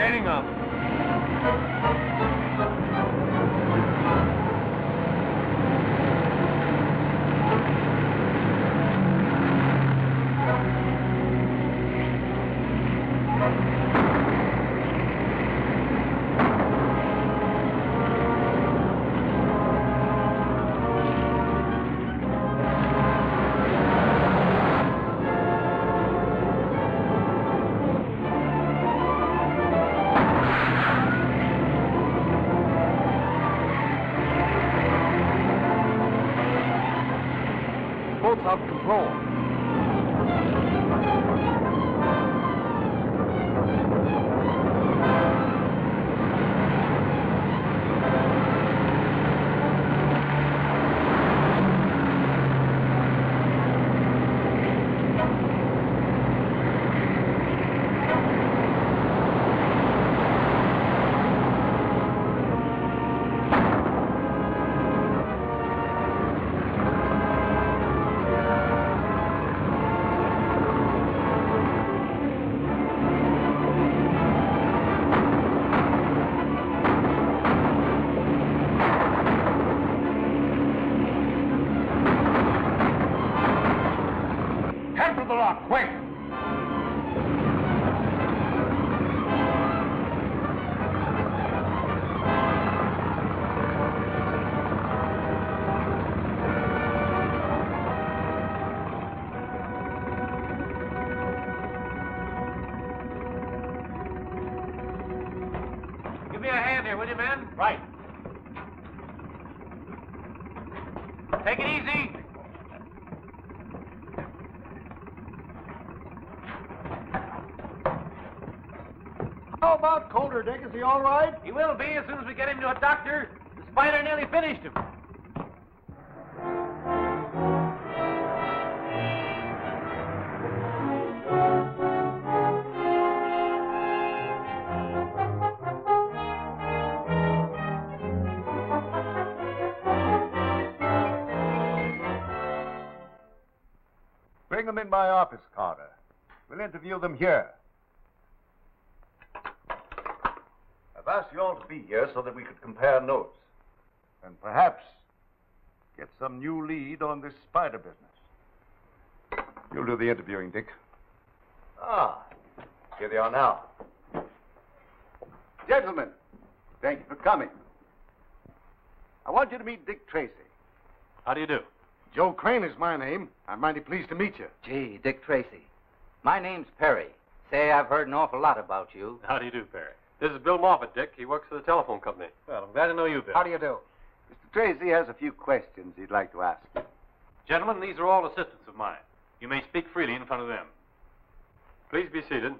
Standing up. Boat's out of control. Head for the lock, quick! Give me a hand here, will you, men? Right. Take it easy. about Colder, Dick? Is he all right? He will be as soon as we get him to a doctor. The spider nearly finished him. Bring them in my office, Carter. We'll interview them here. I've asked you all to be here so that we could compare notes. And perhaps get some new lead on this spider business. You'll do the interviewing, Dick. Ah, here they are now. Gentlemen, thank you for coming. I want you to meet Dick Tracy. How do you do? Joe Crane is my name. I'm mighty pleased to meet you. Gee, Dick Tracy. My name's Perry. Say, I've heard an awful lot about you. How do you do, Perry? This is Bill Moffat, Dick. He works for the telephone company. Well, I'm glad to know you, Bill. How do you do? Mr. Tracy has a few questions he'd like to ask you. Gentlemen, these are all assistants of mine. You may speak freely in front of them. Please be seated.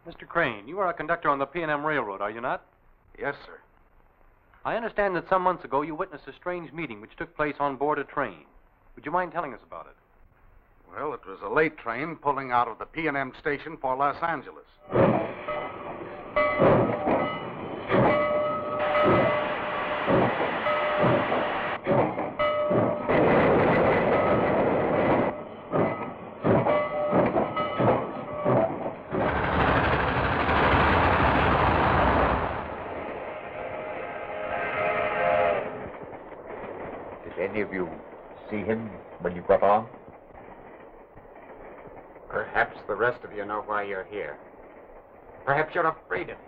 Mr. Crane, you are a conductor on the P&M Railroad, are you not? Yes, sir. I understand that some months ago you witnessed a strange meeting which took place on board a train. Would you mind telling us about it? Well, it was a late train pulling out of the P&M station for Los Angeles. Did any of you see him when you got on? Perhaps the rest of you know why you're here. Perhaps you're afraid of him.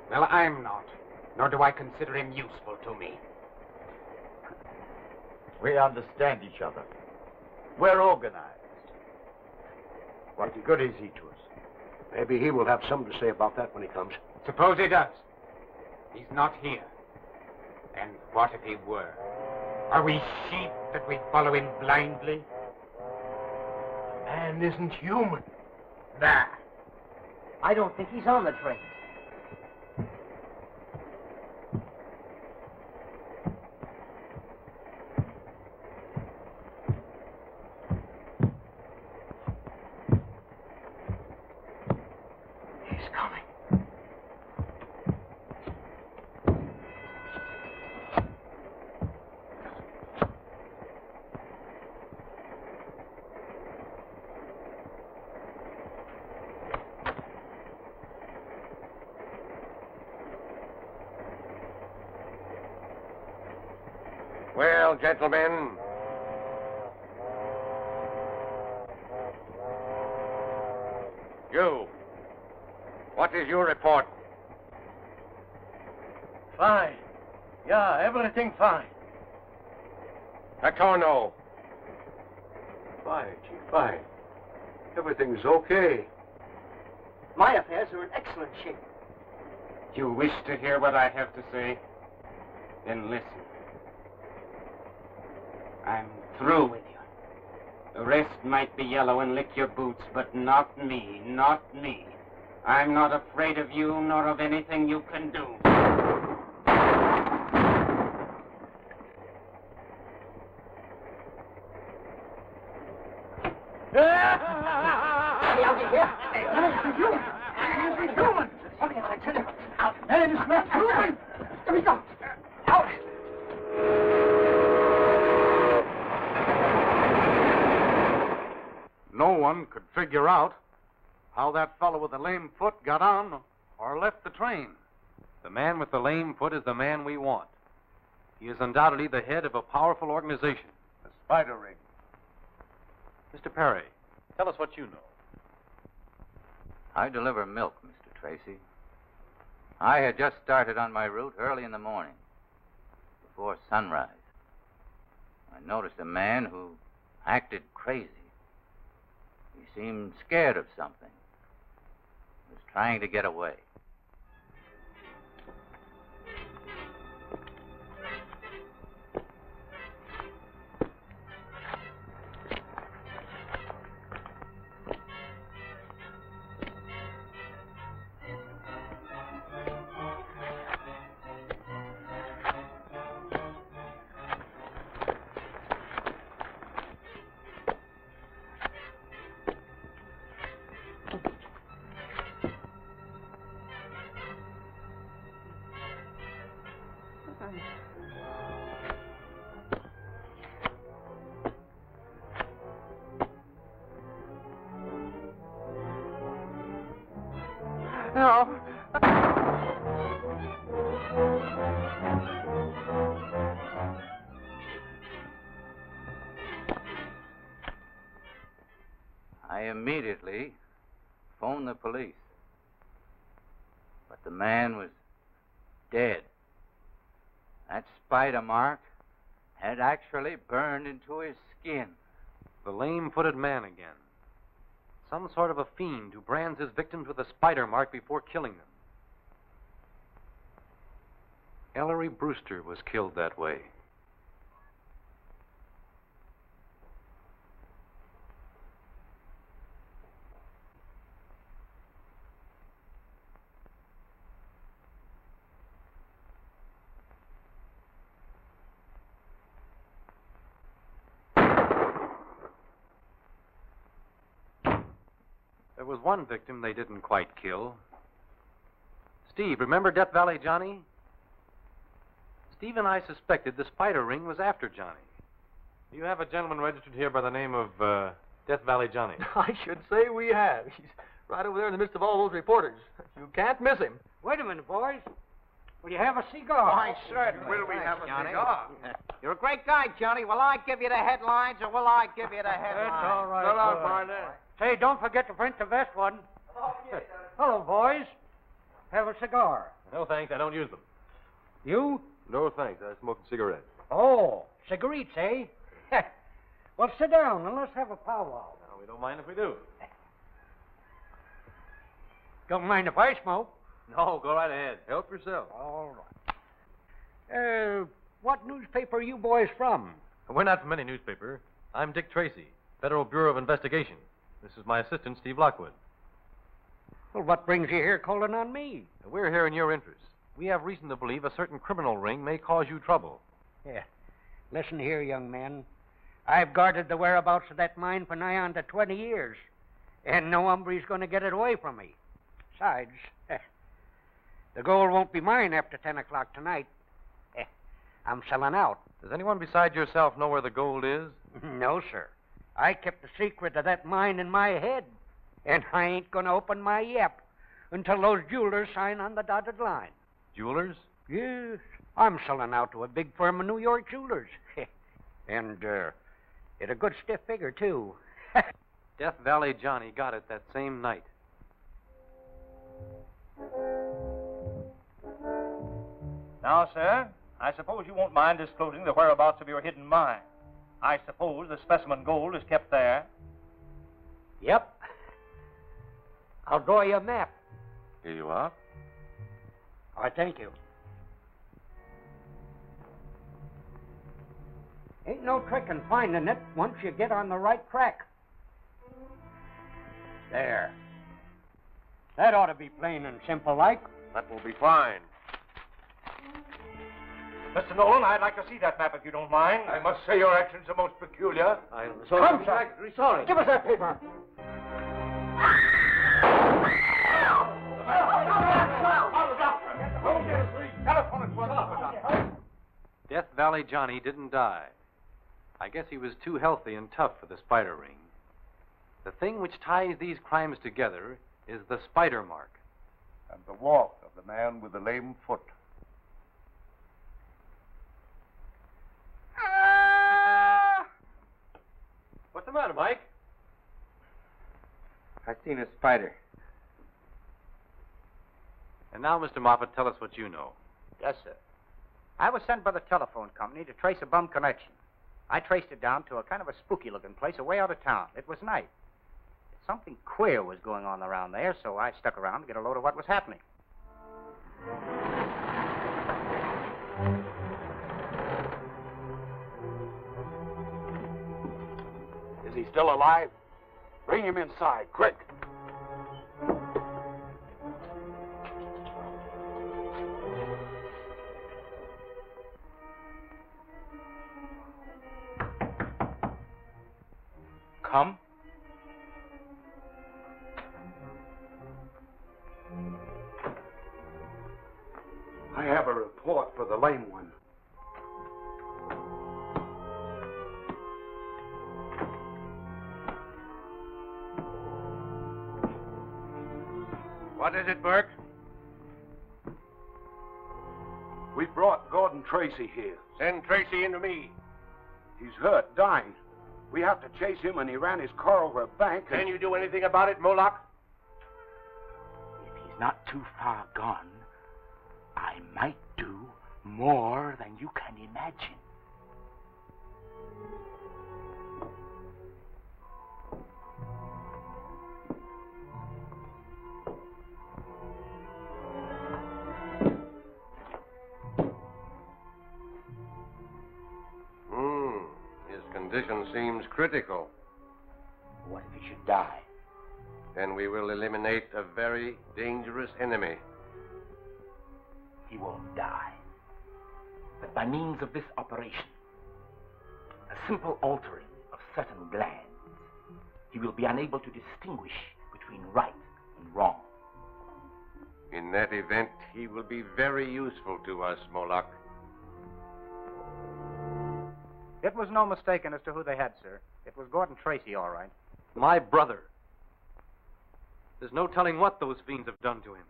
Well, I'm not. Nor do I consider him useful to me. We understand each other. We're organized. What good is he to us? Maybe he will have something to say about that when he comes. Suppose he does. He's not here. And what if he were? Are we sheep that we follow him blindly? Man isn't human. Nah. I don't think he's on the train. He's coming. Well, gentlemen. You. What is your report? Fine. Yeah, everything fine. Patorno. Fine, Chief, fine. Everything's okay. My affairs are in excellent shape. You wish to hear what I have to say? Then listen. I'm through with you. The rest might be yellow and lick your boots, but not me, not me. I'm not afraid of you nor of anything you can do. Okay, I tell you. Out. Man is not human. Let me go. Out. No one could figure out how that fellow with the lame foot got on or left the train. The man with the lame foot is the man we want. He is undoubtedly the head of a powerful organization. The spider ring. Mr. Perry, tell us what you know. I deliver milk, Mr. Tracy. I had just started on my route early in the morning, before sunrise. I noticed a man who acted crazy. He seemed scared of something. He was trying to get away. No. I immediately phoned the police. But the man was dead. That spider mark had actually burned into his skin. The lame-footed man again. Some sort of a fiend who brands his victims with a spider mark before killing them. Ellery Brewster was killed that way. There was one victim they didn't quite kill. Steve, remember Death Valley Johnny? Steve and I suspected the spider ring was after Johnny. You have a gentleman registered here by the name of Death Valley Johnny. I should say we have. He's right over there in the midst of all those reporters. You can't miss him. Wait a minute, boys. Will you have a cigar? Why, certainly. Will we have a cigar? You're a great guy, Johnny. Will I give you the headlines or will I give you the headlines? That's all right. No, no, boys. partner. Say, don't forget to print the best one. Hello, boys. Have a cigar. No, thanks. I don't use them. You? No, thanks. I smoke cigarettes. Oh, cigarettes, eh? Well, sit down and let's have a powwow. No, we don't mind if we do. Don't mind if I smoke. No, go right ahead. Help yourself. All right. What newspaper are you boys from? We're not from any newspaper. I'm Dick Tracy, Federal Bureau of Investigation. This is my assistant, Steve Lockwood. Well, what brings you here calling on me? We're here in your interest. We have reason to believe a certain criminal ring may cause you trouble. Yeah. Listen here, young man. I've guarded the whereabouts of that mine for nigh on to 20 years, and no hombre's going to get it away from me. Besides, the gold won't be mine after 10 o'clock tonight. I'm selling out. Does anyone beside yourself know where the gold is? No, sir. I kept the secret of that mine in my head, and I ain't going to open my yap until those jewelers sign on the dotted line. Jewelers? Yes. I'm selling out to a big firm of New York jewelers. And, at a good stiff figure, too. Death Valley Johnny got it that same night. Now, sir, I suppose you won't mind disclosing the whereabouts of your hidden mine. I suppose the specimen gold is kept there. Yep. I'll draw you a map. Here you are. I thank you. Ain't no trick in finding it once you get on the right track. There. That ought to be plain and simple like. That will be fine. Mr. Nolan, I'd like to see that map if you don't mind. I must say your actions are most peculiar. I'm Come, sir. sorry. Give us that paper. Death Valley Johnny didn't die. I guess he was too healthy and tough for the spider ring. The thing which ties these crimes together is the spider mark. And the walk of the man with the lame foot. What's the matter, Mike? I seen a spider. And now, Mr. Moffat, tell us what you know. Yes, sir. I was sent by the telephone company to trace a bum connection. I traced it down to a kind of a spooky-looking place away out of town. It was night. Something queer was going on around there, so I stuck around to get a load of what was happening. Is he still alive? Bring him inside, quick. Come. I have a report for the lame one. What is it, Burke? We brought Gordon Tracy here. Send Tracy into me. He's hurt, dying. We have to chase him, and he ran his car over a bank. Can you do anything about it, Moloch? If he's not too far gone, I might do more than you can imagine. His condition seems critical. What if he should die? Then we will eliminate a very dangerous enemy. He won't die. But by means of this operation, a simple altering of certain glands, he will be unable to distinguish between right and wrong. In that event, he will be very useful to us, Moloch. It was no mistaking as to who they had, sir. It was Gordon Tracy, all right. My brother. There's no telling what those fiends have done to him.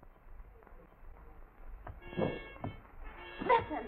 Listen.